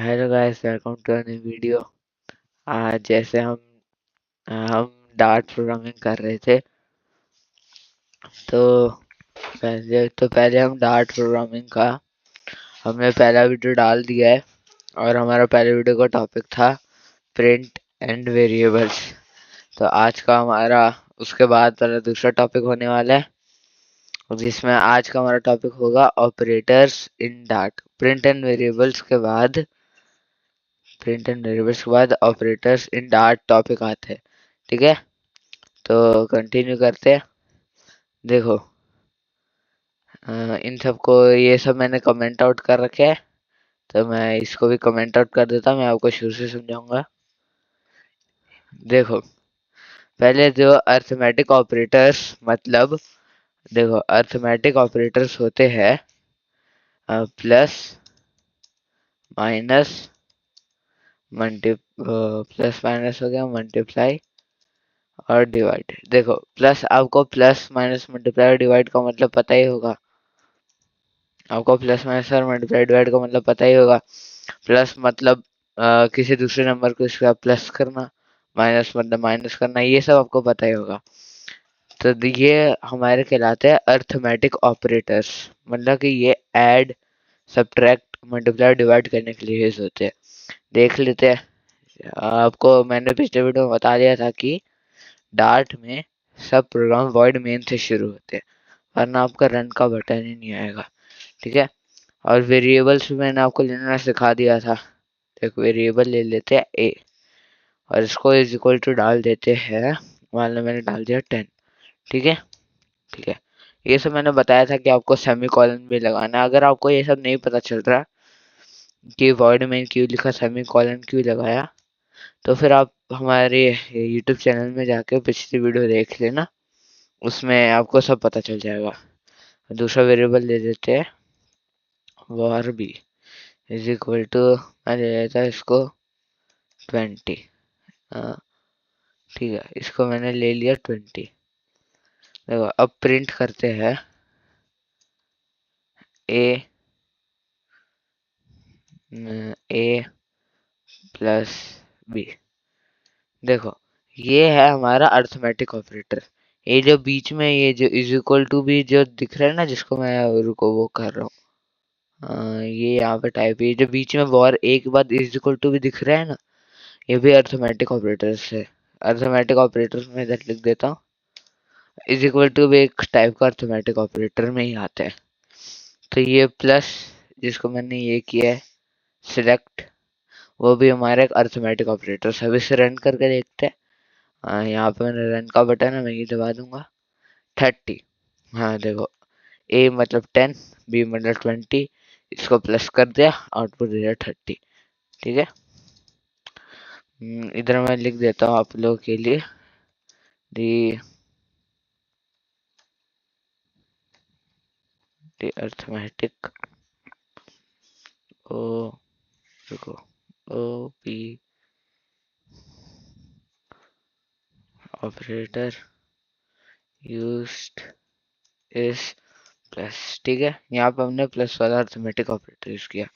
Hello guys, welcome to a new video. आज जैसे हम डार्ट प्रोग्रामिंग कर रहे थे, तो पहले हम डार्ट प्रोग्रामिंग का हमने पहला वीडियो डाल दिया है। और हमारा पहले वीडियो का टॉपिक था प्रिंट एंड वेरिएबल्स। तो आज का हमारा उसके बाद वाला दूसरा टॉपिक होने वाला है, जिसमें आज का हमारा टॉपिक होगा operators in dart. Print and variables के बाद ऑपरेटर्स इन डार्ट टॉपिक आते हैं। ठीक है, तो कंटिन्यू करते हैं। देखो, इन सबको ये सब मैंने कमेंट आउट कर रखे हैं, तो मैं इसको भी कमेंट आउट कर देता हूँ। मैं आपको शुरू से समझाऊंगा। देखो, पहले जो अर्थमेटिक ऑपरेटर्स मतलब देखो, अर्थमेटिक ऑपरेटर्स होते हैं प्लस, माइनस, प्लस माइनस हो गया, मल्टीप्लाई और डिवाइड। देखो, प्लस आपको प्लस माइनस मल्टीप्लाई और डिवाइड का मतलब पता ही होगा। आपको प्लस माइनस और मल्टीप्लाई डिवाइड का मतलब पता ही होगा। प्लस मतलब किसी दूसरे नंबर को इसका प्लस करना, माइनस मतलब माइनस करना, ये सब आपको पता ही होगा। तो ये हमारे कहलाते हैं अर्थमेटिक ऑपरेटर्स, मतलब कि ये ऐड, सब्ट्रैक्ट, मल्टीप्लाई डिवाइड करने के लिए यूज होते हैं। देख लेते हैं। आपको मैंने पिछले वीडियो में बता दिया था कि डार्ट में सब प्रोग्राम वॉइड मेन से शुरू होते हैं, वरना आपका रन का बटन ही नहीं आएगा। ठीक है, और वेरिएबल्स भी मैंने आपको लेना सिखा दिया था। एक वेरिएबल ले लेते हैं ए, और इसको इज इक्वल टू डाल देते हैं। मान लो मैंने डाल दिया 10। ठीक है, ठीक है। ये सब मैंने बताया था कि आपको सेमी कॉलन भी लगाना है। अगर आपको ये सब नहीं पता चल रहा कि वॉइड में क्यों लिखा, सेमी कॉलन क्यों लगाया, तो फिर आप हमारे यूट्यूब चैनल में जाके पिछली वीडियो देख लेना, उसमें आपको सब पता चल जाएगा। दूसरा वेरिएबल ले देते हैं var b is equal to, मैं ले लेता इसको 20। ठीक है, इसको मैंने ले लिया 20। देखो, अब प्रिंट करते हैं ए प्लस बी। देखो, ये है हमारा अर्थमेटिक ऑपरेटर। ये जो बीच में ये जो इज इक्वल टू भी जो दिख रहा है ना, जिसको मैं रुको वो कर रहा हूँ, ये यहाँ पे टाइप, ये जो बीच में वॉर ए के बाद इज इक्वल टू भी दिख रहा है ना, ये भी अर्थमेटिक ऑपरेटर्स है। अर्थमेटिक ऑपरेटर्स में इधर लिख देता हूँ। इज इक्वल टू भी एक टाइप का अर्थमेटिक ऑपरेटर में ही आता है। तो ये प्लस, जिसको मैंने ये किया है सिलेक्ट, वो भी हमारा एक अर्थमेटिक ऑपरेटर है। अब इसे रन करके देखते हैं। यहाँ पे मैंने रन का बटन है, मैं ये दबा दूंगा। 30। हाँ देखो, ए मतलब 10, बी मतलब 20, इसको प्लस कर दिया, आउटपुट दे दिया 30। ठीक है, इधर मैं लिख देता हूँ आप लोगों के लिए दी अर्थमेटिक ओ, रुको, ओ पी ऑपरेटर यूज्ड इस प्लस। ठीक है, यहाँ पे हमने प्लस वाला अर्थमेटिक ऑपरेटर यूज किया।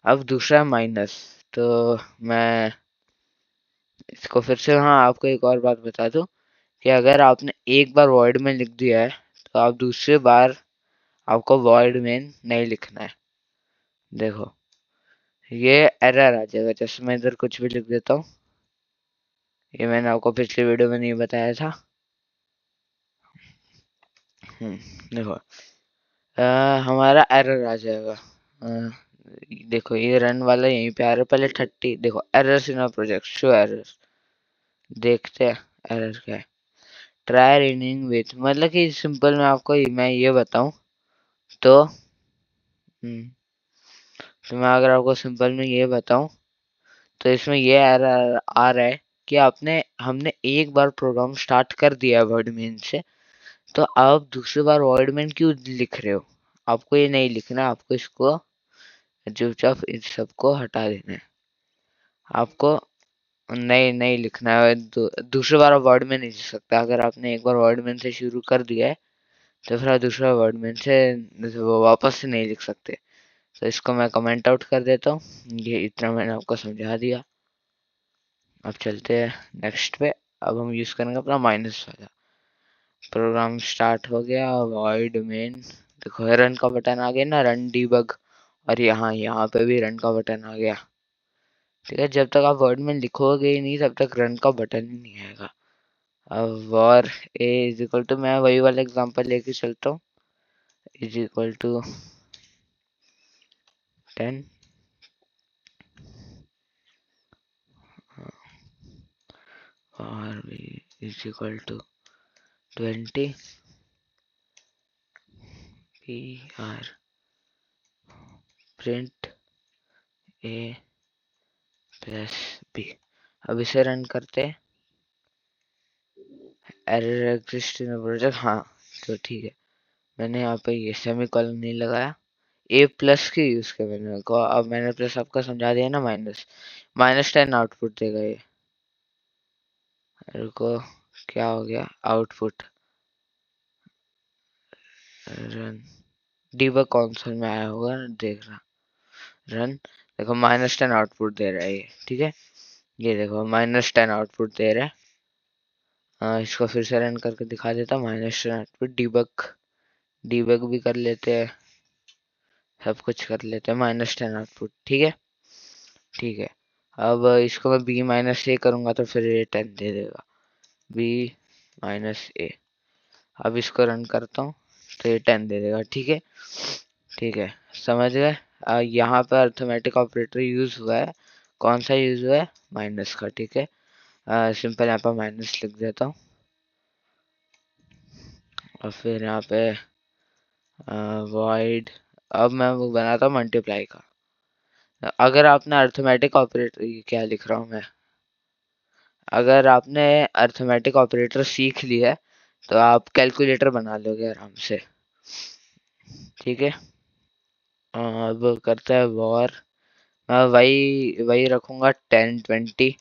अब दूसरा माइनस। तो मैं इसको फिर से, हाँ, आपको एक और बात बता दूं कि अगर आपने एक बार वॉइड में लिख दिया है, तो आप दूसरी बार आपको वॉइड में नहीं लिखना है। देखो, ये एरर आ जाएगा। जैसे मैं इधर कुछ भी लिख देता हूँ, ये मैंने आपको पिछले वीडियो में नहीं बताया था। देखो, हमारा एरर आ जाएगा। देखो, ये रन वाला यहीं पे आ रहा है। पहले 30, देखो errors in project, show errors. देखते हैं एरर क्या है। ट्राई रनिंग विथ, मतलब कि सिंपल में आपको मैं ये बताऊं तो तो मैं अगर आपको सिंपल में ये बताऊं, तो इसमें ये एरर आ रहा है कि हमने एक बार प्रोग्राम स्टार्ट कर दिया है वर्ड मेन से, तो आप दूसरी बार वर्ड मेन क्यों लिख रहे हो? आपको ये नहीं लिखना, आपको इसको चुपचाप इन सबको हटा देना है। आपको नहीं नहीं लिखना है। दूसरी बार आप वर्ड में नहीं लिख सकता। अगर आपने एक बार वर्ड में से शुरू कर दिया है, तो फिर आप दूसरा वर्ड में से वो वापस से नहीं लिख सकते। तो इसको मैं कमेंट आउट कर देता हूँ। ये इतना मैंने आपको समझा दिया। अब चलते हैं नेक्स्ट पे। अब हम यूज करेंगे अपना माइनस वाला। प्रोग्राम स्टार्ट हो गया। वॉइड मेन, देखो रन का बटन आ गया ना, रन डीबग। और यहाँ पे भी रन का बटन आ गया। ठीक है, जब तक आप वर्ड में लिखोगे ही नहीं तब तक रन का बटन ही नहीं आएगा। अब var a is equal to, मैं वही वाला एग्जांपल लेके चलता हूँ, इज इक्वल टू 10 और b is equal to 20 p r print a plus b. अब इसे रन करते हैं। एरर एग्जिस्ट इन प्रोजेक्ट, हाँ तो ठीक है। मैंने यहाँ पे ये सेमी कॉलन नहीं लगाया, ए प्लस की यूज किया मैंने को। अब मैंने प्लस आपको समझा दिया ना, माइनस -10 आउटपुट देगा ये। रुको, क्या हो गया आउटपुट, रन डीबग कंसोल में आया होगा, देख रहा रन। देखो -10 आउटपुट दे रहा है ये। ठीक है, ये देखो -10 आउटपुट दे रहा है। इसको फिर से रन करके दिखा देता, -10 आउटपुट। डीबग डीबग भी कर लेते हैं, सब कुछ कर लेते हैं। -10 आउटपुट, ठीक है। ठीक है, अब इसको मैं B-A करूंगा तो फिर ये 10 दे देगा, B-A। अब इसको रन करता हूँ तो ये 10 दे देगा। ठीक है, ठीक है, समझ गए। यहाँ पर अर्थमेटिक ऑपरेटर यूज हुआ है, कौन सा यूज हुआ है, माइनस का। ठीक है, सिंपल यहाँ पर माइनस लिख देता हूँ। और फिर यहाँ पे वॉइड, अब मैं वो बनाता हूँ मल्टीप्लाई का। अगर आपने अर्थमेटिक ऑपरेटर, क्या लिख रहा हूँ मैं, अगर आपने अर्थमेटिक ऑपरेटर सीख लिया है तो आप कैलकुलेटर बना लोगे आराम से। ठीक है, अब करते हैं वॉर। मैं वही वही रखूंगा 10-20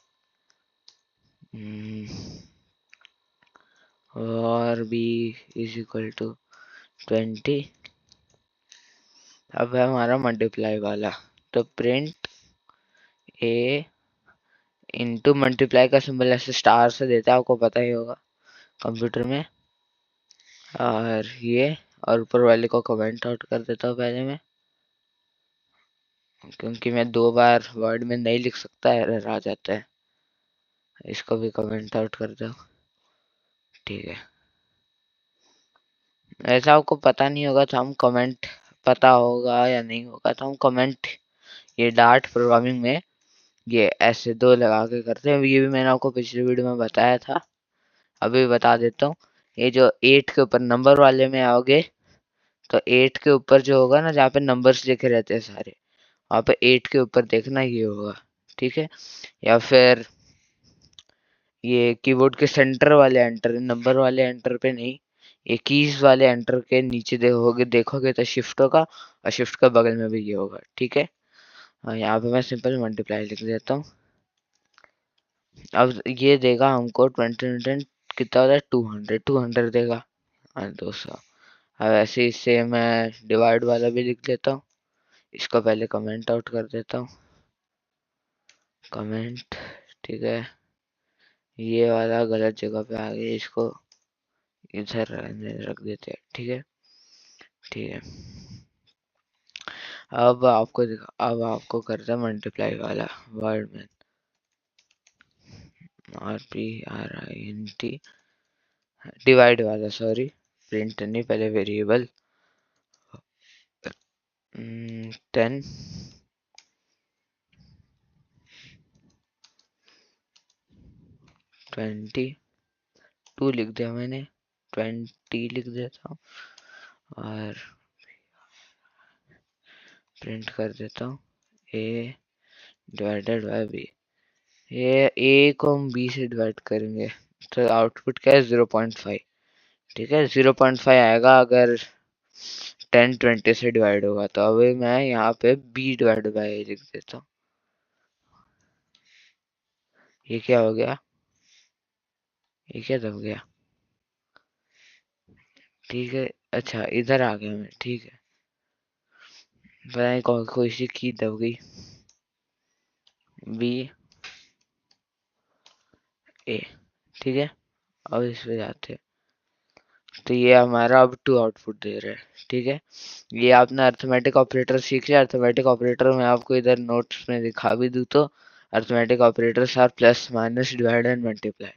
और बी इज इक्वल टू 20। अब है हमारा मल्टीप्लाई वाला, तो प्रिंट ए इंटू मल्टीप्लाई का सिंबल ऐसे स्टार से देता है, आपको पता ही होगा कंप्यूटर में। और ये, और ऊपर वाले को कमेंट आउट कर देता हूँ पहले मैं, क्योंकि मैं 2 बार वर्ड में नहीं लिख सकता, एरर आ जाता है। इसको भी कमेंट आउट कर दो। ठीक है, ऐसा आपको पता नहीं होगा तो हम कमेंट, पता होगा या नहीं होगा तो हम कमेंट, ये डार्ट प्रोग्रामिंग में ये ऐसे 2 लगा के करते हैं। ये भी मैंने आपको पिछले वीडियो में बताया था, अभी बता देता हूँ। ये जो 8 के ऊपर नंबर वाले में आओगे तो 8 के ऊपर जो होगा ना, जहाँ पे नंबर्स लिखे रहते हैं सारे, वहाँ पे 8 के ऊपर देखना ये होगा। ठीक है, या फिर ये कीबोर्ड के सेंटर वाले एंटर, नंबर वाले एंटर पे नहीं, ये कीज वाले एंटर के नीचे देखोगे देखोगे तो शिफ्ट होगा, और शिफ्ट के बगल में भी ये होगा। ठीक है, यहाँ पे मैं सिंपल मल्टीप्लाई लिख देता हूँ। अब ये देगा हमको 20 कितना होता है, 200 देगा, 200। अब ऐसे ही से मैं डिवाइड वाला भी लिख देता हूँ। इसको पहले कमेंट आउट कर देता हूँ, कमेंट। ठीक है, ये वाला गलत जगह पे आ गया, इसको इधर रख देते हैं। ठीक है, ठीक है। अब आपको करता है मल्टीप्लाई वाला वर्ड में, RPRINT, डिवाइड वाला, सॉरी प्रिंट नहीं, पहले वेरिएबल 10 22 लिख दिया मैंने, 20 लिख देता हूँ और प्रिंट कर देता हूँ ए डिवाइडेड बाय बी। ये ए को हम बी से डिवाइड करेंगे तो आउटपुट क्या है, 0.5। ठीक है, 0.5 आएगा अगर 10-20 से डिवाइड होगा। तो अभी मैं यहाँ पे बी डिवाइड बाय ए लिख देता हूँ। ये क्या हो गया, ये क्या दब गया। ठीक है, अच्छा इधर आ गया मैं। ठीक है, पता नहीं कोई सी की दब गई। बी ए, ठीक है। अब इस पे जाते हैं, तो ये हमारा अब टू आउटपुट दे रहा है, ठीक है। ये आपने अर्थमेटिक ऑपरेटर सीख लिया। अर्थमेटिक ऑपरेटर मैं आपको इधर नोट्स में दिखा भी दूँ तो arithmetic operators are plus minus divide and multiply,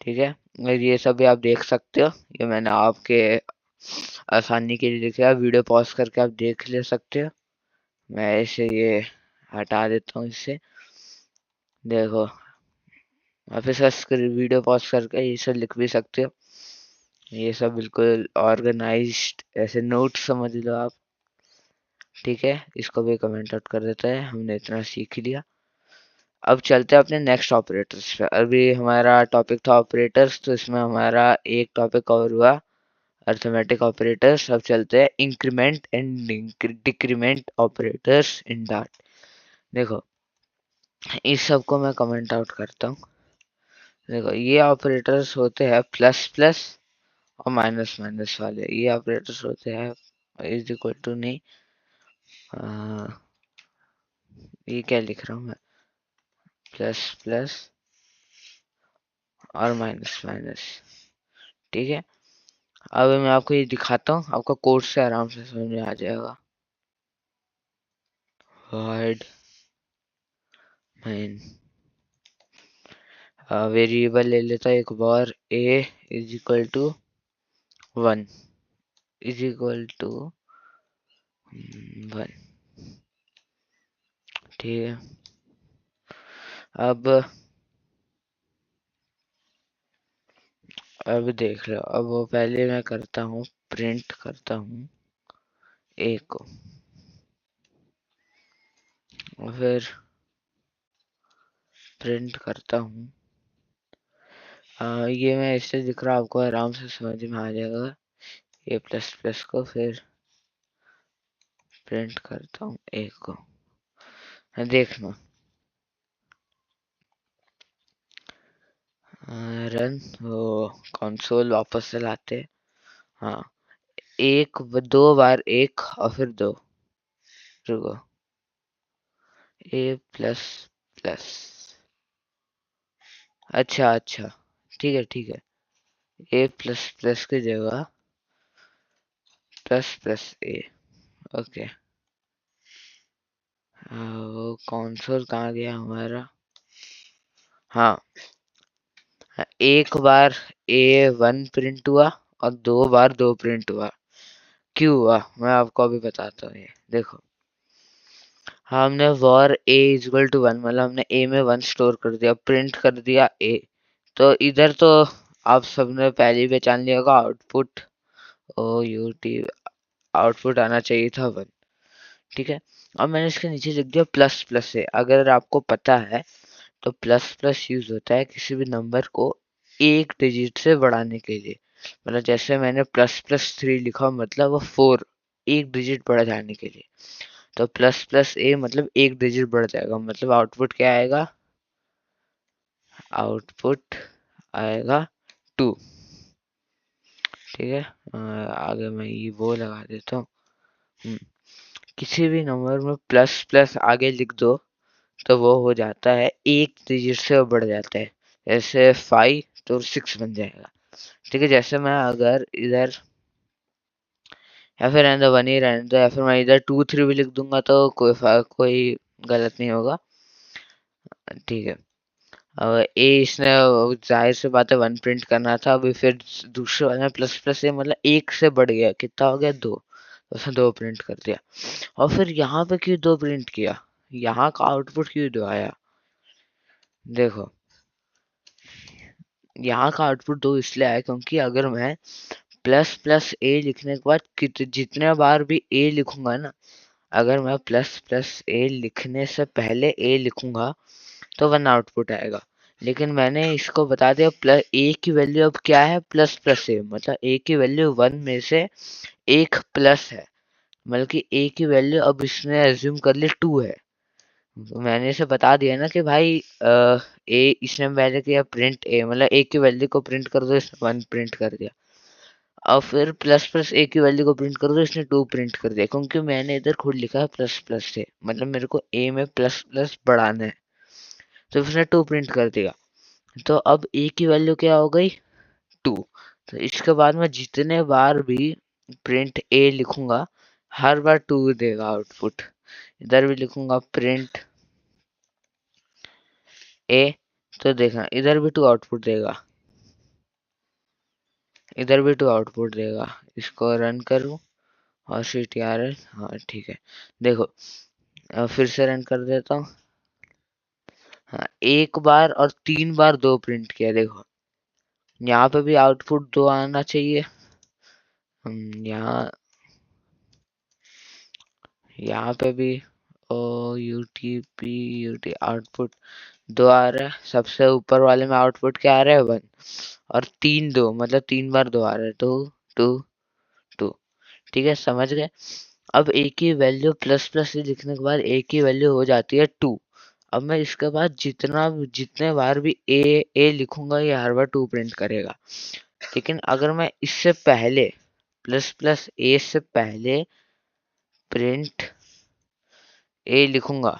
ठीक है। और ये सब भी आप देख सकते हो, ये मैंने आपके आसानी के लिए लिखा है, वीडियो पॉज करके आप देख ले सकते हो। मैं इसे ये हटा देता हूँ इससे। देखो आप इसका वीडियो पॉज करके ये सब लिख भी सकते हो। ये सब बिल्कुल ऑर्गेनाइज्ड ऐसे नोट समझ लो आप, ठीक है। इसको भी कमेंट आउट कर देता है, हमने इतना सीख लिया। अब चलते हैं अपने नेक्स्ट ऑपरेटर्स पे। अभी हमारा टॉपिक था ऑपरेटर्स, तो इसमें हमारा एक टॉपिक कवर हुआ अर्थमेटिक ऑपरेटर्स। अब चलते हैं increment and decrement operators in dot. देखो इस सब को मैं कमेंट आउट करता हूँ। देखो ये ऑपरेटर्स होते हैं प्लस प्लस और माइनस माइनस वाले, ये ऑपरेटर्स होते हैं इज इक्वल टू नहीं, ये क्या लिख रहा हूँ मैं, प्लस प्लस और माइनस माइनस, ठीक है। अब मैं आपको ये दिखाता हूँ, आपका कोड से आराम से समझ में आ जाएगा। वर्ड मेन वेरिएबल ले लेता एक बार, a is equal to 1 is equal to 1, ठीक है। अब देख लो, अब वो पहले मैं करता हूँ, प्रिंट करता हूँ ए को, और फिर प्रिंट करता हूँ ये मैं इससे दिख रहा, आपको आराम से समझ में आ जाएगा। ए प्लस प्लस को फिर प्रिंट करता हूँ ए को, देखना रन वो कंसोल वापस से लाते। हाँ एक दो बार एक और फिर दो, रुको, ए प्लस प्लस, अच्छा अच्छा, ठीक है ठीक है। ए प्लस प्लस की जगह प्लस प्लस ए, ओके। वो कंसोल कहाँ गया हमारा, हाँ एक बार ए 1 प्रिंट हुआ और दो बार दो प्रिंट हुआ। क्यों हुआ मैं आपको अभी बताता हूँ, ये देखो हमने वॉर ए इजल टू 1 मतलब हमने ए में 1 स्टोर कर दिया, प्रिंट कर दिया ए, तो इधर तो आप सबने पहले ही पहचान लिया होगा output, O U T, output आना चाहिए था 1, ठीक है। अब मैंने इसके नीचे लिख दिया प्लस प्लस से। अगर आपको पता है तो प्लस प्लस यूज होता है किसी भी नंबर को एक डिजिट से बढ़ाने के लिए, मतलब जैसे मैंने प्लस प्लस 3 लिखा मतलब वो 4 एक डिजिट बढ़ जाने के लिए, तो प्लस प्लस ए मतलब एक डिजिट बढ़ जाएगा, मतलब आउटपुट क्या आएगा, आउटपुट आएगा 2, ठीक है। आगे मैं ये वो लगा देता हूँ, किसी भी नंबर में प्लस प्लस आगे लिख दो तो वो हो जाता है एक डिजिट से वो बढ़ जाता है, जैसे 5 तो 6 बन जाएगा, ठीक है। जैसे मैं अगर इधर, या फिर रहने दो 1 ही रहने दो, या फिर मैं इधर 2 3 भी लिख दूंगा तो कोई गलत नहीं होगा, ठीक है। अब ए इसने जाहिर सी बात है 1 प्रिंट करना था, अभी फिर दूसरे वाले में प्लस प्लस ए मतलब एक से बढ़ गया, कितना हो गया 2, तो उसने 2 प्रिंट कर दिया। और फिर यहाँ पे क्यों 2 प्रिंट किया, यहाँ का आउटपुट क्यों 2 आया, देखो यहाँ का आउटपुट 2 इसलिए आया क्योंकि अगर मैं प्लस प्लस ए लिखने के बाद जितने बार भी ए लिखूंगा ना, अगर मैं प्लस प्लस ए लिखने से पहले ए लिखूंगा तो 1 आउटपुट आएगा। लेकिन मैंने इसको बता दिया प्लस ए की वैल्यू अब क्या है, प्लस प्लस ए मतलब ए की वैल्यू 1 में से एक प्लस है, मतलब कि ए की वैल्यू अब इसने एज्यूम कर ली 2 है। तो मैंने इसे बता दिया ना कि भाई ए इसने पहले किया प्रिंट ए मतलब ए की वैल्यू को प्रिंट कर दो, इसने 1 प्रिंट कर दिया। और फिर प्लस प्लस ए की वैल्यू को प्रिंट करो तो इसने 2 प्रिंट कर दिया, क्योंकि मैंने इधर खुद लिखा है प्लस प्लस से, मतलब मेरे को ए में प्लस प्लस बढ़ाना है, तो उसने 2 प्रिंट कर दिया। तो अब ए की वैल्यू क्या हो गई 2। तो इसके बाद मैं जितने बार भी प्रिंट ए लिखूंगा हर बार 2 देगा आउटपुट। इधर भी लिखूंगा प्रिंट ए, तो देखना इधर भी 2 आउटपुट देगा, इधर भी 2 आउटपुट देगा। इसको रन करूं और CTRL, हाँ ठीक है। देखो फिर से रन कर देता हूँ। हाँ, एक बार और 3 बार 2 प्रिंट किया। देखो यहाँ पे भी आउटपुट 2 आना चाहिए। यहाँ यहाँ पे भी ओ UTP आउटपुट 2 आ रहा है। सबसे ऊपर वाले में आउटपुट क्या आ रहा है 1, और 3 2 मतलब 3 बार 2 आ रहा है, 2 2 2। ठीक है, समझ गए। अब ए की वैल्यू प्लस प्लस से लिखने के बाद ए की वैल्यू हो जाती है 2। अब मैं इसके बाद जितने बार भी ए लिखूंगा ये हर बार 2 प्रिंट करेगा। लेकिन अगर मैं इससे पहले प्लस प्लस ए से पहले प्रिंट ए लिखूंगा,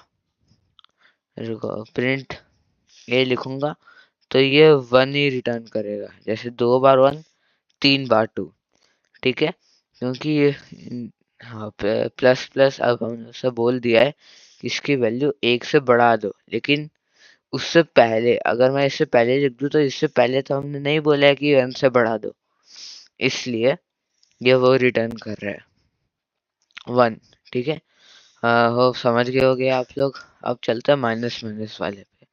रुको, प्रिंट ए लिखूंगा तो ये 1 ही रिटर्न करेगा। जैसे 2 बार 1, 3 बार 2। ठीक है, क्योंकि ये हाँ प्लस प्लस अब हमने उसे बोल दिया है कि इसकी वैल्यू 1 से बढ़ा दो। लेकिन उससे पहले अगर मैं इससे पहले लिख दूं तो इससे पहले तो हमने नहीं बोला है कि 1 से बढ़ा दो, इसलिए ये वो रिटर्न कर रहा है 1। ठीक है, हो समझ गए होगे आप लोग। अब चलते हैं माइनस माइनस वाले पे।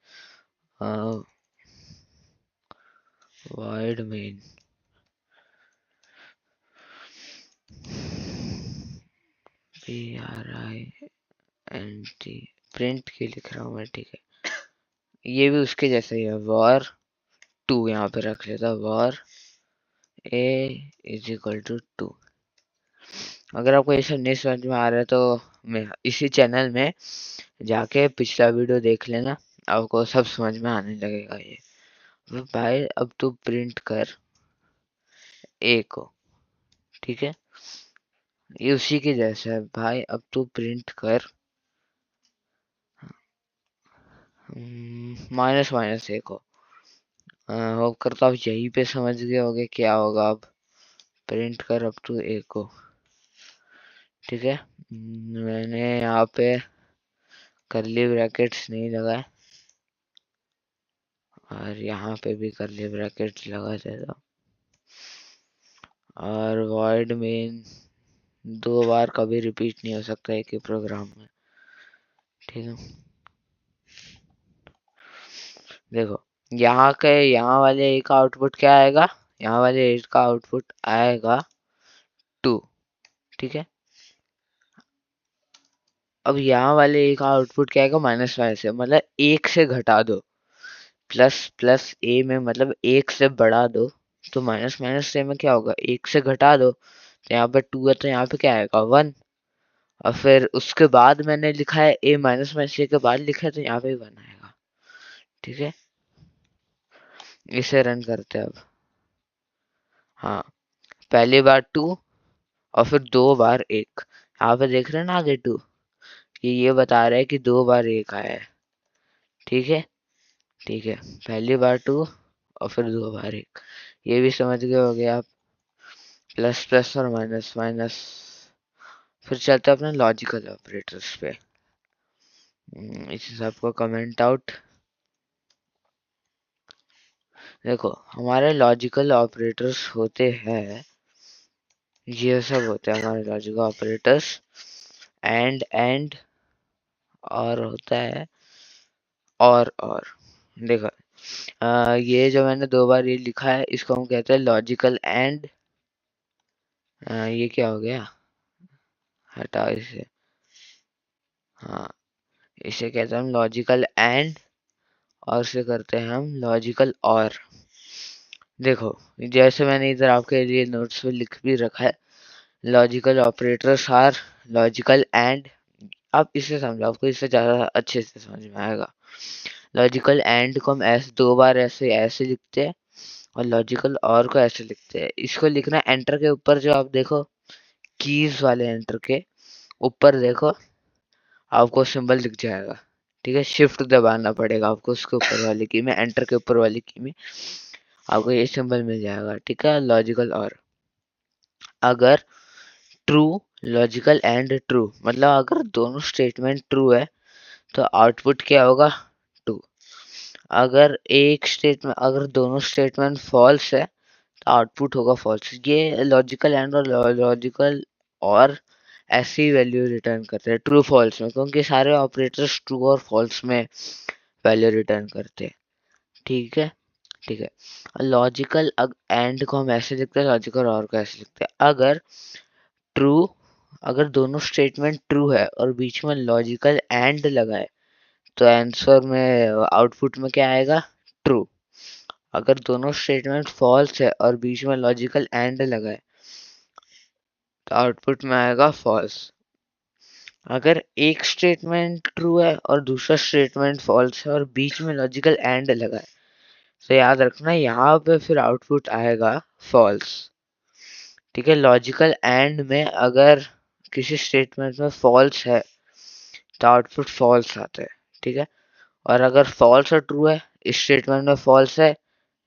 वॉइड मेन PRINT प्रिंट की लिख रहा हूँ मैं। ठीक है, ये भी उसके जैसा ही है, वॉर 2 यहाँ पे रख लेता, var a is equal to 2। अगर आपको ये सब नहीं समझ में आ रहा है तो मैं इसी चैनल में जाके पिछला वीडियो देख लेना, आपको सब समझ में आने लगेगा। ये भाई अब तू प्रिंट कर ए को। ठीक है, ये उसी के जैसा है भाई। अब तू प्रिंट कर माइनस माइनस ए को। होप करता हूँ यहीं पे समझ गए होगे क्या होगा। अब प्रिंट कर अब टू ए को। ठीक है, मैंने यहाँ पे कर्ली ब्रैकेट्स नहीं लगाए और यहाँ पे भी कर्ली ब्रैकेट्स लगा देता, और वॉइड मेन 2 बार कभी रिपीट नहीं हो सकता एक ही प्रोग्राम में। ठीक है, देखो यहाँ वाले ए का आउटपुट क्या आएगा, यहाँ वाले ए का आउटपुट आएगा 2। ठीक है, अब यहाँ वाले ए का आउटपुट क्या आएगा माइनस वाई से, मतलब 1 से घटा दो। प्लस प्लस ए में मतलब 1 से बढ़ा दो, तो माइनस माइनस ए में क्या होगा 1 से घटा दो। तो यहाँ पे 2 है तो यहाँ पे क्या आएगा 1। और फिर उसके बाद मैंने लिखा है ए माइनस माइनस ए के बाद लिखा है तो यहाँ पे 1 आएगा। ठीक है, इसे रन करते हैं अब। हाँ, पहली बार 2 और फिर 2 बार 1। यहाँ पे देख रहे हैं ना आगे 2, ये बता रहा है कि 2 बार 1 आया है। ठीक है, ठीक है, पहली बार 2 और फिर 2 बार 1, ये भी समझ गए होगे आप। प्लस प्लस और माइनस माइनस। फिर चलते हैं अपने लॉजिकल ऑपरेटर्स पे। इस हिसाब को कमेंट आउट। देखो हमारे लॉजिकल ऑपरेटर्स होते हैं, ये सब होते हैं हमारे लॉजिकल ऑपरेटर्स। एंड और होता है और देखो ये जो मैंने 2 बार ये लिखा है इसको हम कहते हैं लॉजिकल एंड। ये क्या हो गया, हटाओ इसे। हाँ, इसे कहते हैं हम लॉजिकल एंड, और इसे करते हैं हम लॉजिकल और। देखो जैसे मैंने इधर आपके लिए नोट्स में लिख भी रखा है, logical operators are logical and. आप इसे समझो, आपको इससे ज़्यादा अच्छे से समझ में आएगा। लॉजिकल एंड को हम ऐसे 2 बार ऐसे ऐसे लिखते हैं, और लॉजिकल और को ऐसे लिखते हैं। इसको लिखना एंटर के ऊपर, जो आप देखो कीज वाले एंटर के ऊपर देखो, आपको सिंबल दिख जाएगा। ठीक है, शिफ्ट दबाना पड़ेगा आपको उसके ऊपर वाली की में, एंटर के ऊपर वाली की में आपको ये सिंबल मिल जाएगा। ठीक है, लॉजिकल और। अगर ट्रू, लॉजिकल एंड ट्रू, मतलब अगर दोनों स्टेटमेंट ट्रू है तो आउटपुट क्या होगा, ट्रू। अगर एक स्टेटमेंट, अगर दोनों स्टेटमेंट फॉल्स है तो आउटपुट होगा फॉल्स। ये लॉजिकल एंड और लॉजिकल और ऐसी वैल्यू रिटर्न करते हैं ट्रू फॉल्स में, क्योंकि सारे ऑपरेटर्स ट्रू और फॉल्स में वैल्यू रिटर्न करते हैं। ठीक है, ठीक है। लॉजिकल एंड को हम ऐसे लिखते हैं, लॉजिकल और को ऐसे लिखते हैं। अगर ट्रू, अगर दोनों स्टेटमेंट ट्रू है और बीच में लॉजिकल एंड लगा है तो आंसर में, आउटपुट में क्या आएगा, ट्रू। अगर दोनों स्टेटमेंट फॉल्स है और बीच में लॉजिकल एंड लगा है तो आउटपुट में आएगा फॉल्स। अगर एक स्टेटमेंट ट्रू है और दूसरा स्टेटमेंट फॉल्स है और बीच में लॉजिकल एंड लगा है तो याद रखना यहाँ पे फिर आउटपुट आएगा फॉल्स। ठीक है, लॉजिकल एंड में अगर किसी स्टेटमेंट में फॉल्स है तो आउटपुट फॉल्स आता है। ठीक है, और अगर फॉल्स और ट्रू है, इस स्टेटमेंट में फॉल्स है,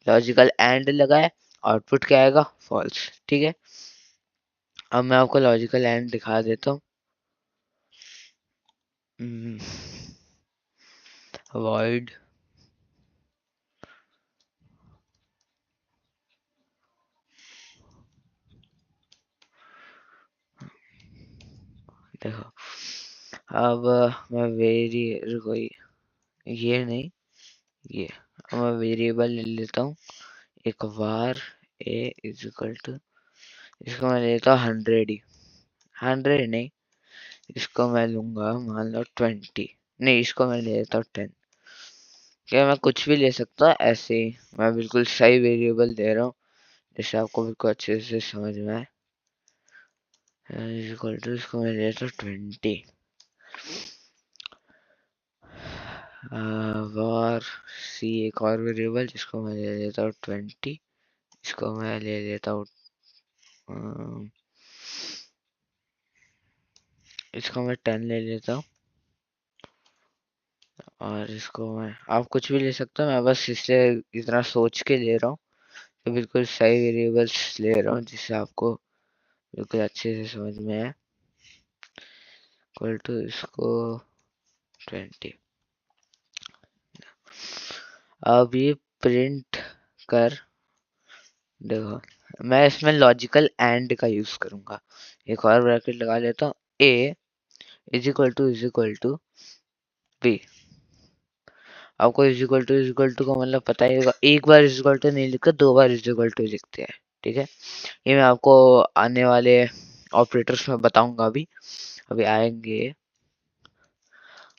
लॉजिकल एंड लगा है, आउटपुट क्या आएगा, फॉल्स। ठीक है, अब मैं आपको लॉजिकल एंड दिखा देता हूँ। वॉइड देखो, अब मैं वेरी कोई, ये नहीं, ये, अब मैं वेरिएबल ले लेता हूँ एक बार, ए इज इक्वल टू, इसको मैं लेता हूँ 100 ही, 100 नहीं, इसको मैं लूंगा मान लो 20, नहीं इसको मैं ले लेता हूँ 10। क्या मैं कुछ भी ले सकता हूँ ऐसे ही, मैं बिल्कुल सही वेरिएबल दे रहा हूँ जैसे आपको बिल्कुल अच्छे से समझ में आए। इक्वल टू, इसको मैं ले लेता हूँ 20, और सी एक और वेरिएबल जिसको मैं ले लेता हूँ 20, इसको मैं ले लेता हूँ, इसको मैं 10 ले लेता हूँ, और इसको मैं, आप कुछ भी ले सकते हो, मैं बस इससे इतना सोच के ले रहा हूँ, तो बिल्कुल सही वेरिएबल्स ले रहा हूँ जिससे आपको बिल्कुल अच्छे से समझ में आए। इक्वल टू इसको 20, अब ये प्रिंट कर, देखो मैं इसमें लॉजिकल एंड का यूज करूंगा, एक और ब्रैकेट लगा लेता हूँ, ए इज इक्वल टू बी। आपको इज इक्वल टू का मतलब पता ही होगा, एक बार इज इक्वल टू नहीं लिखकर 2 बार इज इक्वल टू लिखते हैं। ठीक है, ये मैं आपको आने वाले ऑपरेटर्स में बताऊंगा, अभी अभी आएंगे।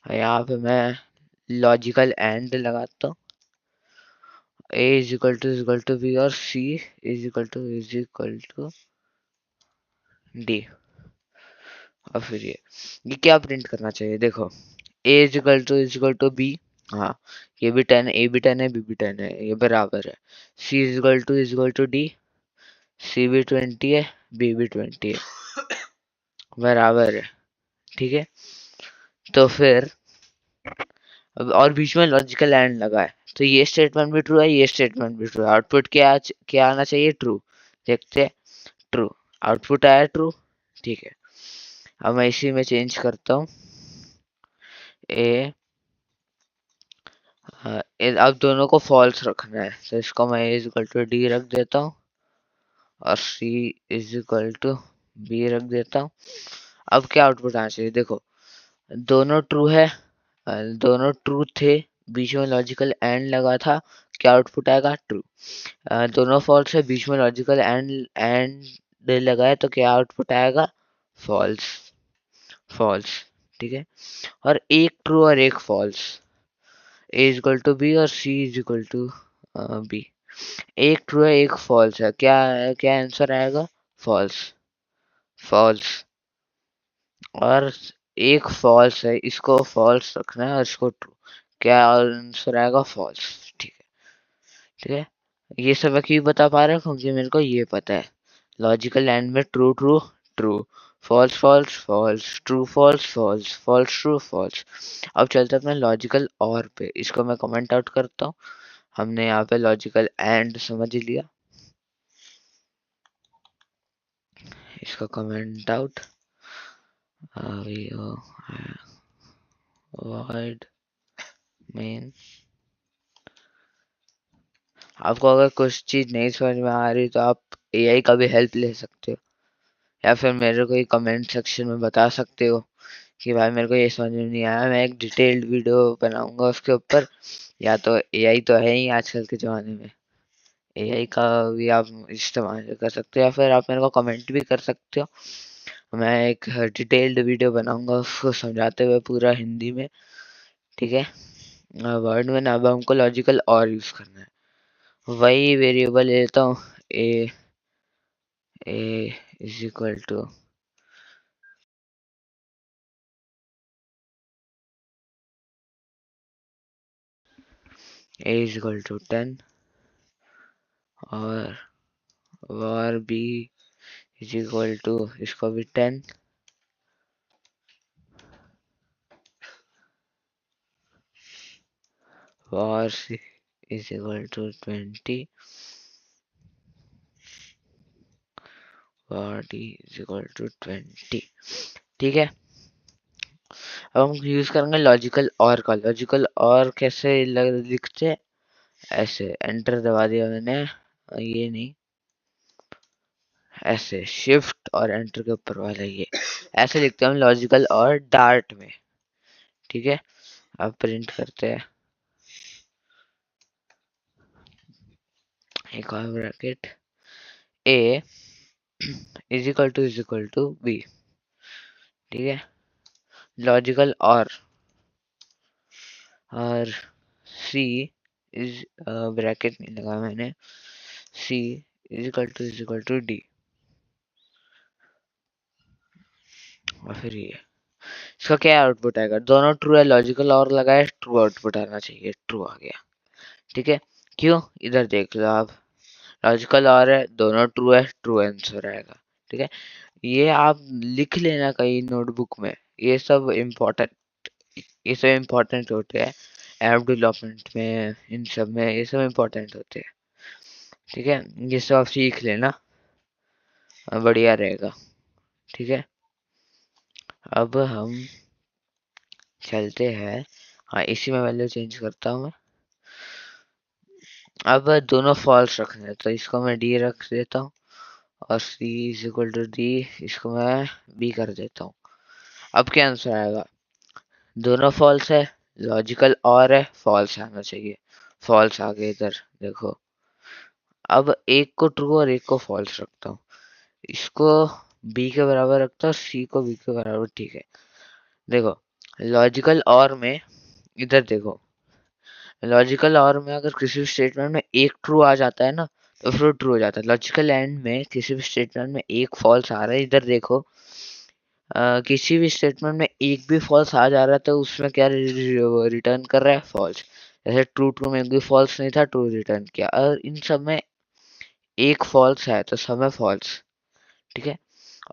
यहाँ पे मैं लॉजिकल एंड लगाता हूँ, ए इज इक्वल टू बी और c is equal to D. और फिर ये क्या प्रिंट करना चाहिए, देखो ए इज इक्वल टू बी, हाँ ये भी 10 है, ए भी 10 है, बी भी 10 है, ये बराबर है। सी इज इक्वल टू डी, सी भी 20 है, बी भी 20 है, बराबर है। ठीक है, तो फिर अब और बीच में लॉजिकल एंड लगा है तो ये स्टेटमेंट भी ट्रू है, ये स्टेटमेंट भी ट्रू है, आउटपुट क्या आना चाहिए, ट्रू। देखते हैं, ट्रू, आउटपुट आया ट्रू। ठीक है, अब मैं इसी में चेंज करता हूँ, ए, अब दोनों को फॉल्स रखना है तो इसको मैं इज इक्वल टू डी रख देता हूँ और c is equal to B रख देता हूँ। अब क्या आउटपुट आना चाहिए, देखो दोनों ट्रू है, दोनों ट्रू थे, बीच में लॉजिकल एंड लगा था, क्या आउटपुट आएगा, ट्रू। दोनों फॉल्स है, बीच में लॉजिकल एंड लगा है तो क्या आउटपुट आएगा, फॉल्स, फॉल्स। ठीक है, और एक ट्रू और एक false, a is equal to b और c is equal to b, एक ट्रू है एक फॉल्स है, क्या क्या आंसर आएगा, फॉल्स, फॉल्स। और एक फॉल्स है, इसको फॉल्स रखना है और इसको ट्रू, क्या आंसर आएगा, फॉल्स। ठीक है, ठीक है, ये सब मैं क्यों बता पा रहा हूँ, क्योंकि मेरे को ये पता है लॉजिकल एंड में true true true, false false false, true false false, false true false. अब चलते हैं अपने लॉजिकल और पे, इसको मैं कमेंट आउट करता हूँ। हमने यहाँ पे लॉजिकल एंड समझ लिया, इसका कमेंट आउट void main। आपको अगर कुछ चीज नहीं समझ में आ रही तो आप एआई का भी हेल्प ले सकते हो, या फिर मेरे को कमेंट सेक्शन में बता सकते हो कि भाई मेरे को ये समझ में नहीं आया, मैं एक डिटेल्ड वीडियो बनाऊंगा उसके ऊपर। या तो एआई तो है ही आजकल के ज़माने में, एआई का भी आप इस्तेमाल कर सकते हो, या फिर आप मेरे को कमेंट भी कर सकते हो। मैं एक डिटेल्ड वीडियो बनाऊंगा उसको समझाते हुए पूरा हिंदी में, ठीक है। वर्ड में ना, अब हमको लॉजिकल और यूज़ करना है। वही वेरिएबल लेता हूँ, a a is equal to a is equal to 10 और var b is equal to इसको भी 10 var c is equal to 20 var d is equal to 20, ठीक है। अब हम यूज करेंगे लॉजिकल और का। लॉजिकल और कैसे लिखते हैं, ऐसे एंटर दबा दिया मैंने, ये नहीं, ऐसे शिफ्ट और एंटर के ऊपर वाला ये, ऐसे लिखते हैं हम लॉजिकल और डार्ट में, ठीक है। अब प्रिंट करते हैं एक और bracket, a is equal to b, ठीक है। लॉजिकल और सी इज, ब्रैकेट नहीं लगा मैंने, सी इज इक्वल टू डी, और फिर ये इसका क्या आउटपुट आएगा, दोनों ट्रू है, लॉजिकल और लगाए ट्रू आउटपुट आना चाहिए, ट्रू आ गया, ठीक है। क्यों, इधर देख लो आप, लॉजिकल और है, दोनों ट्रू है, ट्रू आंसर आएगा, ठीक है। ये आप लिख लेना कहीं नोटबुक में, ये सब इम्पोर्टेंट, ये सब इम्पोर्टेंट होते हैं ऐप डेवलपमेंट में, इन सब में ये सब इम्पोर्टेंट होते हैं, ठीक है। ये सब आप सीख लेना, बढ़िया रहेगा, ठीक है। अब हम चलते हैं, हाँ इसी में वैल्यू चेंज करता हूँ मैं। अब दोनों फॉल्स रखने हैं तो इसको मैं डी रख देता हूँ, और c is equal to D, इसको मैं बी कर देता हूँ। अब क्या आंसर आएगा, दोनों फॉल्स है, लॉजिकल और है, फॉल्स आना चाहिए, फॉल्स आ गए इधर देखो। अब एक को ट्रू और एक को फॉल्स रखता हूँ, इसको बी के बराबर रखता हूँ, सी को बी के बराबर, ठीक है। देखो लॉजिकल और में, इधर देखो, लॉजिकल और में अगर किसी भी स्टेटमेंट में एक ट्रू आ जाता है ना, तो फिर ट्रू हो जाता है। लॉजिकल एंड में किसी भी स्टेटमेंट में एक फॉल्स आ रहा है, इधर देखो, किसी भी स्टेटमेंट में एक भी फॉल्स आ जा रहा है तो उसमें क्या रिटर्न कर रहा है, फॉल्स। जैसे ट्रू ट्रू में एक भी फॉल्स नहीं था, ट्रू रिटर्न किया, और इन सब में एक फॉल्स है तो सब में फॉल्स, ठीक है।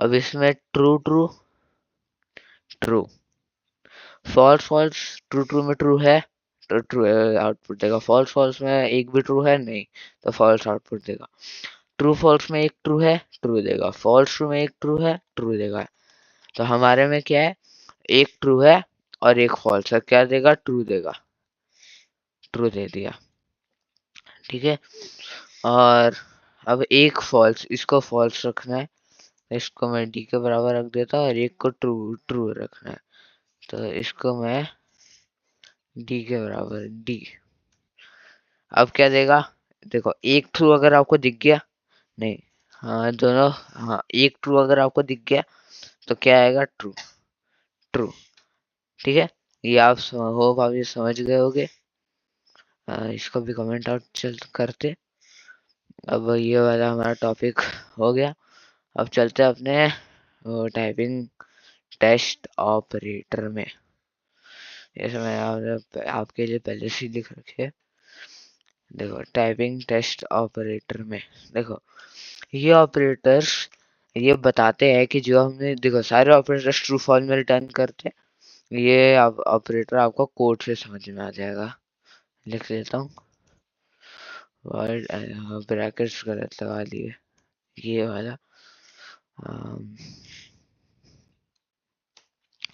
अब इसमें true true true, false false, true true में ट्रू है तो ट्रू आउटपुट देगा, फॉल्स फॉल्स में एक भी ट्रू है नहीं तो फॉल्स आउटपुट देगा, ट्रू फॉल्स में एक ट्रू है ट्रू देगा, फॉल्स ट्रू में एक ट्रू है ट्रू देगा। तो हमारे में क्या है, एक ट्रू है और एक फॉल्स है, क्या देगा, ट्रू देगा, ट्रू दे दिया, ठीक है। और अब एक फॉल्स, इसको फॉल्स रखना है, इसको मैं डी के बराबर रख देता हूँ, और एक को ट्रू ट्रू रखना है, तो इसको मैं डी के बराबर डी। अब क्या देगा, देखो एक ट्रू अगर आपको दिख गया, नहीं, हाँ दोनों, हाँ एक ट्रू अगर आपको दिख गया तो क्या आएगा, ट्रू ट्रू, ठीक है। ये आप होप आप ये समझ गए होगे। इसको भी कमेंट आउट चल करते। अब ये वाला हमारा टॉपिक हो गया, अब चलते हैं अपने टाइपिंग टेस्ट ऑपरेटर में। जैसे मैंने आपके लिए पहले से ही लिख रखे है, देखो टाइपिंग टेस्ट ऑपरेटर में देखो ये ऑपरेटर्स ये बताते हैं कि जो हमने देखो सारे ऑपरेटर्स ट्रू फॉल्स में रिटर्न करते हैं। ये ऑपरेटर आपको कोड से समझ में आ जाएगा। लिख लेता हूँ वर्ड ब्रैकेट्स गलत लगा लिए ये वाला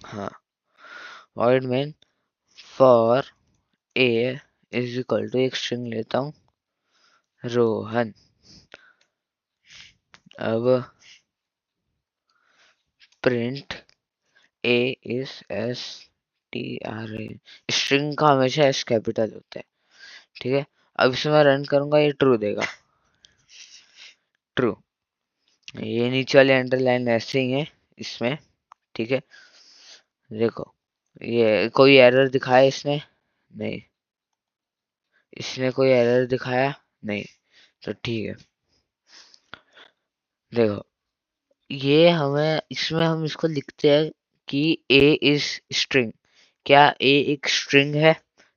हाँ वर्ड में for a is equal to एक स्ट्रिंग लेता हूँ रोहन। अब print a is S T R a string का हमेशा एस कैपिटल होता है। ठीक है अब इसमें मैं रन करूंगा ये ट्रू देगा ट्रू। ये नीचे वाले अंडरलाइन ऐसे ही है इसमें। ठीक है देखो ये कोई एरर दिखाया इसने नहीं इसने कोई एरर दिखाया नहीं तो ठीक है। देखो ये हमें इसमें हम इसको लिखते हैं कि ए इज स्ट्रिंग। क्या ए एक स्ट्रिंग है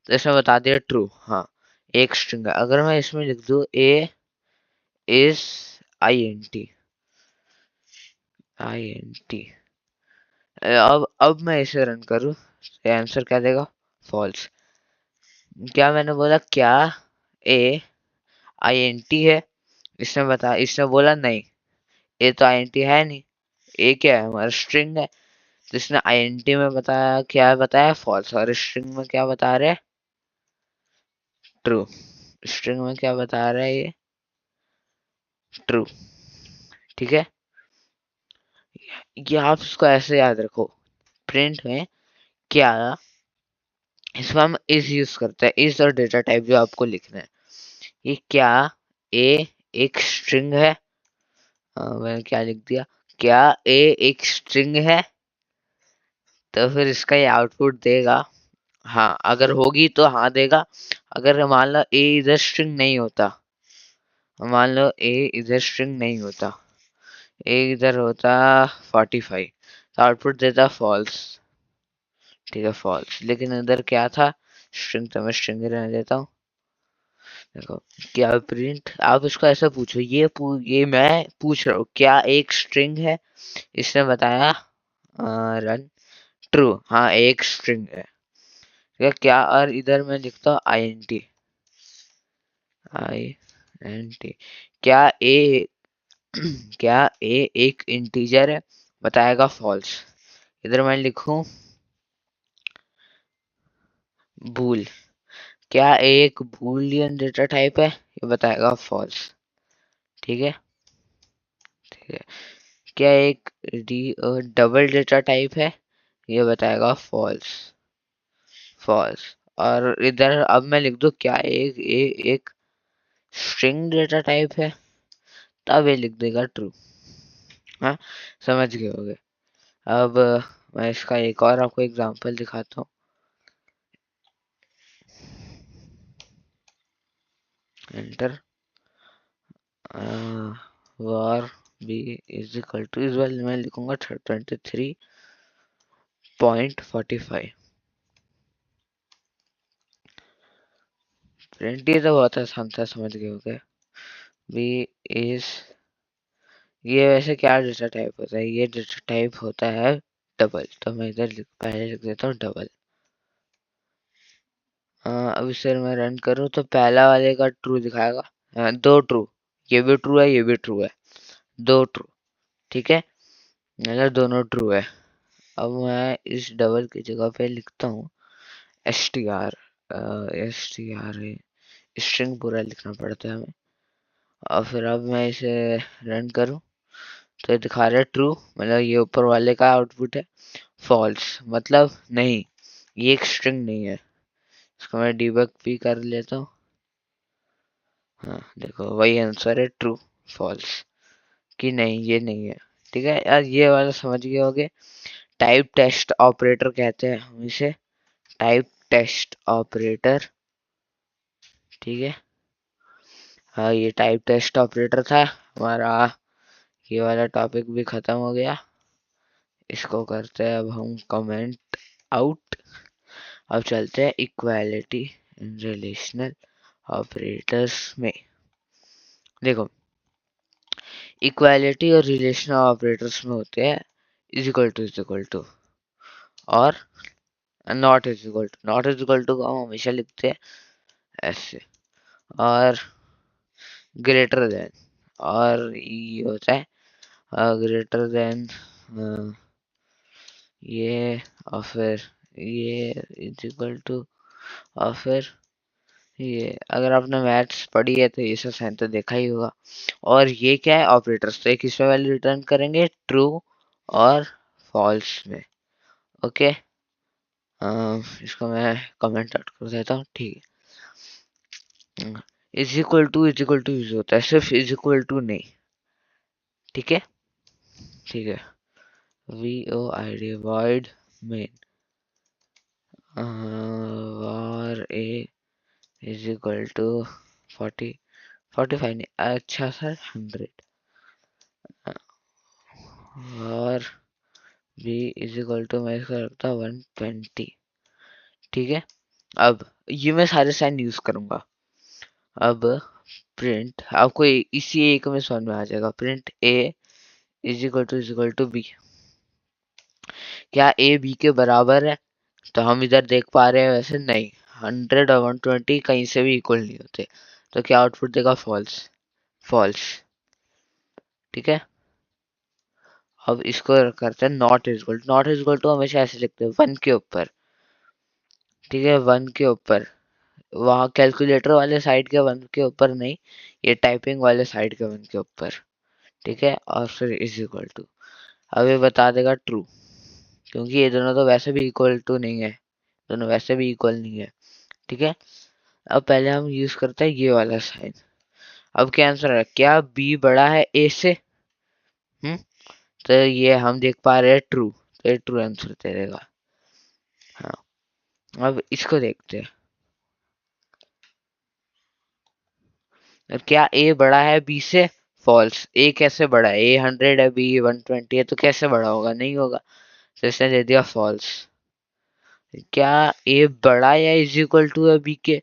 तो इसमें बता दिया ट्रू हाँ एक स्ट्रिंग है। अगर मैं इसमें लिख दूं ए इज आई एन टी अब मैं इसे रन करूं तो आंसर क्या देगा फॉल्स। क्या मैंने बोला क्या ए आई एन टी है इसने बोला नहीं ए तो आई एन टी है नहीं। ए क्या है हमारा स्ट्रिंग है तो इसने आईएनटी में बताया क्या बताया फॉल्स और स्ट्रिंग में क्या बता रहे हैं ट्रू। स्ट्रिंग में क्या बता रहा है ये ट्रू। ठीक है ये आप इसको ऐसे याद रखो प्रिंट में क्या इसमें हम इज यूज करते हैं इज और डेटा टाइप जो आपको लिखना है। ये क्या ए एक स्ट्रिंग है मैंने क्या लिख दिया क्या ए एक स्ट्रिंग है तो फिर इसका ये आउटपुट देगा हाँ अगर होगी तो हाँ देगा। अगर मान लो ए इधर स्ट्रिंग नहीं होता मान लो ए इधर स्ट्रिंग नहीं होता ए इधर होता 45 तो आउटपुट देता फॉल्स। ठीक है फॉल्स लेकिन इधर क्या था स्ट्रिंग तो मैं स्ट्रिंग ही रहने देता हूँ। देखो क्या प्रिंट आप इसको ऐसा पूछो ये मैं पूछ रहा हूँ क्या एक स्ट्रिंग है इसने बताया रन ट्रू हाँ एक स्ट्रिंग है। ठीक है क्या और इधर मैं लिखता हूँ आई एन टी क्या ए क्या ए एक इंटीजर है बताएगा फॉल्स। इधर मैं लिखूं बूल क्या ए एक बूलियन डेटा टाइप है ये बताएगा फॉल्स। ठीक है ठीक है क्या एक डबल डेटा टाइप है ये बताएगा फॉल्स फॉल्स। और इधर अब मैं लिख दूं क्या एक स्ट्रिंग डेटा टाइप है तब ये लिख देगा ट्रू। हाँ समझ गए होगे। अब मैं इसका एक और आपको एग्जांपल दिखाता हूँ enter var b is equal to इस बार मैं लिखूंगा 23.45 प्रिंट ये तो बहुत आसान था समझ गए होगे। बी इज ये वैसे क्या डेटा टाइप होता है ये डेटा टाइप होता है डबल तो मैं पहले लिख देता हूँ डबल। अब इसे मैं रन करूँ तो पहला वाले का ट्रू दिखाएगा दो ट्रू ये भी ट्रू है ये भी ट्रू है दो ट्रू। ठीक है मतलब दोनों ट्रू है। अब मैं इस डबल की जगह पे लिखता हूँ एस टी आर स्ट्रिंग पूरा लिखना पड़ता है हमें। और फिर अब मैं इसे रन करूँ तो ये दिखा रहा है ट्रू मतलब ये ऊपर वाले का आउटपुट है फॉल्स मतलब नहीं ये एक स्ट्रिंग नहीं है। इसको मैं डिबग भी कर लेता हूँ हाँ देखो वही आंसर है ट्रू फॉल्स कि नहीं ये नहीं है। ठीक है यार ये वाला समझ गए होगे। टाइप टेस्ट ऑपरेटर कहते हैं हम इसे टाइप टेस्ट ऑपरेटर। ठीक है हाँ ये टाइप टेस्ट ऑपरेटर था हमारा। ये वाला टॉपिक भी खत्म हो गया। इसको करते हैं अब हम कमेंट आउट। अब चलते हैं इक्वालिटी इन रिलेशनल ऑपरेटर्स में देखो इक्वालिटी और रिलेशन ऑपरेटर्स में होते हैं इज इक्वल टू और not is equal to. Not is equal to को हम हमेशा लिखते हैं ऐसे, और ग्रेटर देन, और ये होता है ग्रेटर देन ये, और फिर ये इज इक्वल टू, और फिर ये। अगर आपने मैथ्स पढ़ी है तो ये सब साइन तो देखा ही होगा। और ये क्या है ऑपरेटर्स, तो एक इसमें वैल्यू रिटर्न करेंगे ट्रू और फॉल्स में। ओके इसको मैं कमेंट आउट कर देता हूँ, ठीक है। इज इक्वल टू यूज होता है, सिर्फ इज इक्वल टू नहीं, ठीक है ठीक है। V O I divide main और ए इज इक्वल टू 45 नहीं, अच्छा सर 100, और बी इज इक्वल टू मैं इसका रखता 120, ठीक है। अब ये मैं सारे साइन यूज करूंगा। अब प्रिंट आपको इसी एक में समझ में आ जाएगा। Print a is equal to b, क्या ए बी के बराबर है? तो हम इधर देख पा रहे हैं वैसे नहीं, 100 और 120 कहीं से भी इक्वल नहीं होते, तो क्या आउटपुट देगा? फॉल्स। फॉल्स, ठीक है। अब इसको करते हैं not is equal to. Not is equal to हमेशा ऐसे लिखते हैं 1 के ऊपर, ठीक है 1 के ऊपर, वहाँ कैलकुलेटर वाले साइड के 1 के ऊपर नहीं, ये टाइपिंग वाले साइड के 1 के ऊपर, ठीक है। और फिर इज इक्वल टू, अब ये बता देगा ट्रू, क्योंकि ये दोनों तो वैसे भी इक्वल टू नहीं है, दोनों वैसे भी इक्वल नहीं है, ठीक है। अब पहले हम यूज करते हैं ये वाला साइन। अब क्या आंसर है? क्या बी बड़ा है ए से? तो ये हम देख पा रहे हैं ट्रू, तो ये ट्रू आंसर दे देगा। हाँ, अब इसको देखते हैं। अब क्या ए बड़ा है बी से? फॉल्स। ए कैसे बड़ा है? ए 100 है, बी 120 है, तो कैसे बड़ा होगा? नहीं होगा, तो इसने दे दिया फॉल्स। क्या ए बड़ा या इज इक्वल टू है बी के?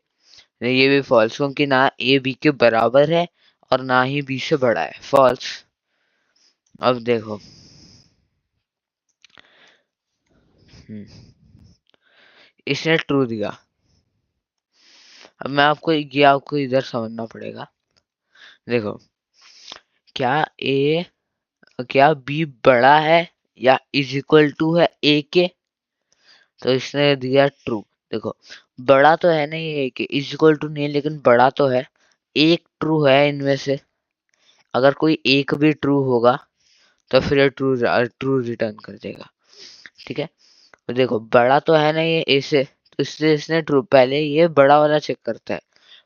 नहीं, ये भी फॉल्स, क्योंकि ना ए बी के बराबर है और ना ही बी से बड़ा है, फॉल्स। अब देखो इसने ट्रू दिया। अब मैं आपको ये आपको इधर समझना पड़ेगा। देखो क्या क्या बी बड़ा है या इज इक्वल टू है ए के? तो इसने दिया ट्रू। देखो बड़ा तो है नहीं ए के, इज इक्वल टू नहीं है, लेकिन बड़ा तो है। एक ट्रू है इनमें से, अगर कोई एक भी ट्रू होगा तो फिर ये ट्रू ट्रू रिटर्न कर देगा, ठीक है। तो देखो बड़ा तो है ना ये ए से, तो इसलिए इसने ट्रू, पहले ये बड़ा वाला चेक करता है।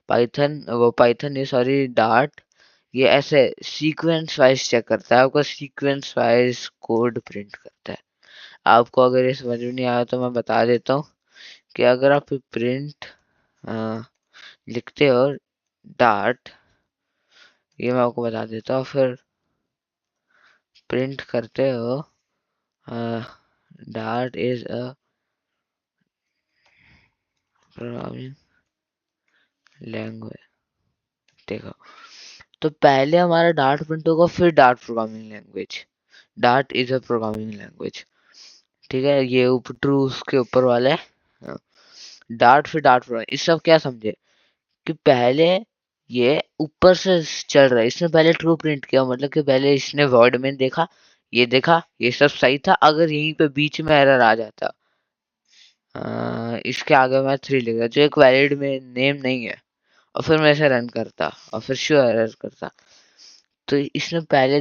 पाइथन ये सॉरी डार्ट ये ऐसे सीक्वेंस वाइज चेक करता है, आपका सीक्वेंस वाइज कोड प्रिंट करता है। आपको अगर ये समझ में नहीं आया तो मैं बता देता हूँ कि अगर आप प्रिंट लिखते हो डार्ट, ये मैं आपको बता देता हूँ, फिर प्रिंट करते हो dart is a programming language. देखो तो पहले हमारा डार्ट प्रिंट होगा, फिर dart programming language. Dart is a programming language, ठीक है। ये ऊपर ट्रू उसके ऊपर वाला है। हाँ, डार्ट फिर डार्ट प्रोग्रामिंग। इस सब क्या समझे कि पहले ये ऊपर से चल रहा है, इसने पहले ट्रू प्रिंट किया, मतलब कि पहले इसने वॉइड में देखा ये सब सही था। अगर यहीं पे बीच में एरर आ जाता, इसके आगे मैं 3 लिखा जो एक वैलिड में नेम नहीं है, और फिर मैं इसे रन करता और फिर शो एरर करता। तो इसने पहले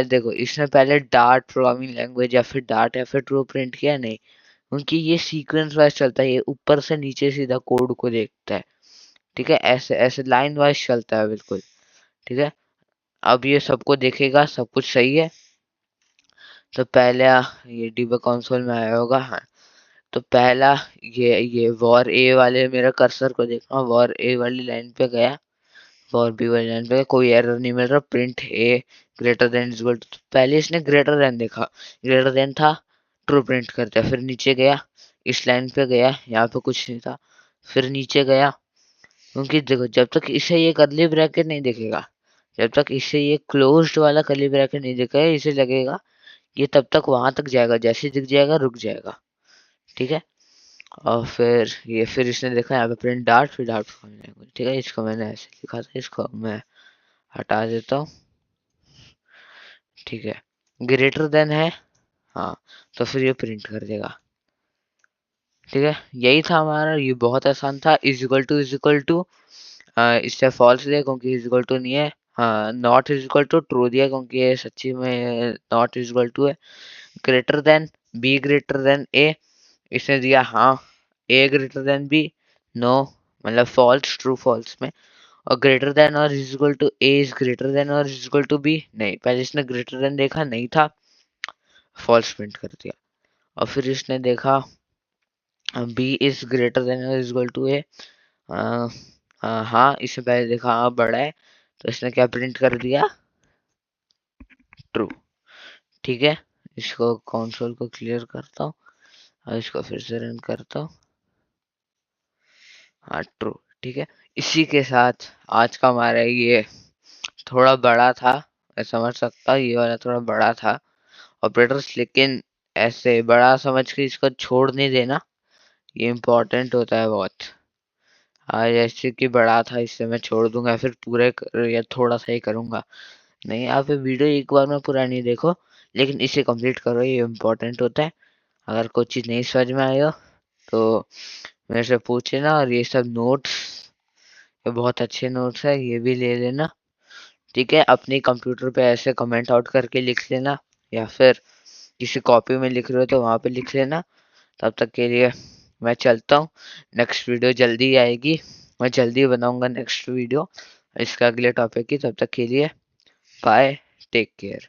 देखो इसने पहले डार्ट प्रोग्रामिंग लैंग्वेज या फिर डार्ट या फिर ट्रू प्रिंट किया नहीं, क्योंकि ये सीक्वेंस वाइज चलता है, ये ऊपर से नीचे सीधा कोड को देखता है, ठीक है। ऐसे ऐसे लाइन वाइज चलता है बिल्कुल, ठीक है। अब ये सबको देखेगा, सब कुछ सही है, तो पहले ये डिबग कंसोल में आया होगा। हाँ, तो पहला ये वॉर ए वाले मेरा कर्सर को देखना, वॉर ए वाली लाइन पे गया, वॉर बी वाली लाइन पे कोई एरर नहीं मिल रहा, print a greater than is equal to. पहले इसने ग्रेटर देन देखा, ग्रेटर देन था, ट्रू प्रिंट कर दिया। फिर नीचे गया, इस लाइन पे गया, यहाँ पे कुछ नहीं था, फिर नीचे गया, क्योंकि देखो जब तक इसे ये कर्ली ब्रैकेट नहीं दिखेगा, जब तक इसे ये क्लोज्ड वाला कर्ली ब्रैकेट नहीं दिखेगा, इसे लगेगा ये तब तक वहां तक जाएगा, जैसे दिख जाएगा रुक जाएगा। ठीक है। और फिर इसने देखा यहाँ पे प्रिंट डार्ट, फिर डार्ट लैंग्वेज। ठीक है, इसको मैंने ऐसे लिखा था, इसको मैं हटा देता हूँ। ठीक है, ग्रेटर देन है, हाँ, तो फिर ये प्रिंट कर देगा। ठीक है, यही था हमारा, ये बहुत आसान था। इज इक्वल टू इससे फॉल्स दिया क्योंकि इज इक्वल टू नहीं है। हाँ, not is equal to true दिया क्योंकि ये सच्ची में नॉट इज इक्वल टू है। Greater than, b greater than a, इसने दिया हाँ, a greater than b, no, मतलब फॉल्स, ट्रू फॉल्स में। और ग्रेटर देन और is equal to a is greater than और इज इक्वल टू बी, नहीं, पहले इसने ग्रेटर देन देखा, नहीं था, फॉल्स प्रिंट कर दिया। और फिर इसने देखा बी इज ग्रेटर देन और इज इक्वल टू ए, हाँ, इससे पहले देखा हाँ बड़ा है, तो इसने क्या प्रिंट कर दिया, ट्रू। ठीक है, इसको कंसोल को क्लियर करता हूँ और इसको फिर से रन करता हूँ। हाँ, ट्रू। ठीक है, इसी के साथ आज का हमारा ये थोड़ा बड़ा था, मैं समझ सकता हूँ ये वाला थोड़ा बड़ा था ऑपरेटर्स, लेकिन ऐसे बड़ा समझ के इसको छोड़ नहीं देना, ये इम्पोर्टेंट होता है बहुत। हाँ, जैसे कि बड़ा था इससे मैं छोड़ दूंगा, फिर या थोड़ा सा ही करूंगा, नहीं, आप ये वीडियो एक बार में पूरा नहीं देखो, लेकिन इसे कंप्लीट करो, ये इम्पोर्टेंट होता है। अगर कोई चीज़ नहीं समझ में आए हो तो मेरे से पूछे ना, और ये सब नोट्स, ये बहुत अच्छे नोट्स है, ये भी ले लेना। ठीक है, अपने कंप्यूटर पे ऐसे कमेंट आउट करके लिख लेना, या फिर किसी कॉपी में लिख रहे हो तो वहां पे लिख लेना। तब तक के लिए मैं चलता हूँ, नेक्स्ट वीडियो जल्दी आएगी, मैं जल्दी बनाऊंगा नेक्स्ट वीडियो इसका अगले टॉपिक की। तब तक के लिए बाय, टेक केयर।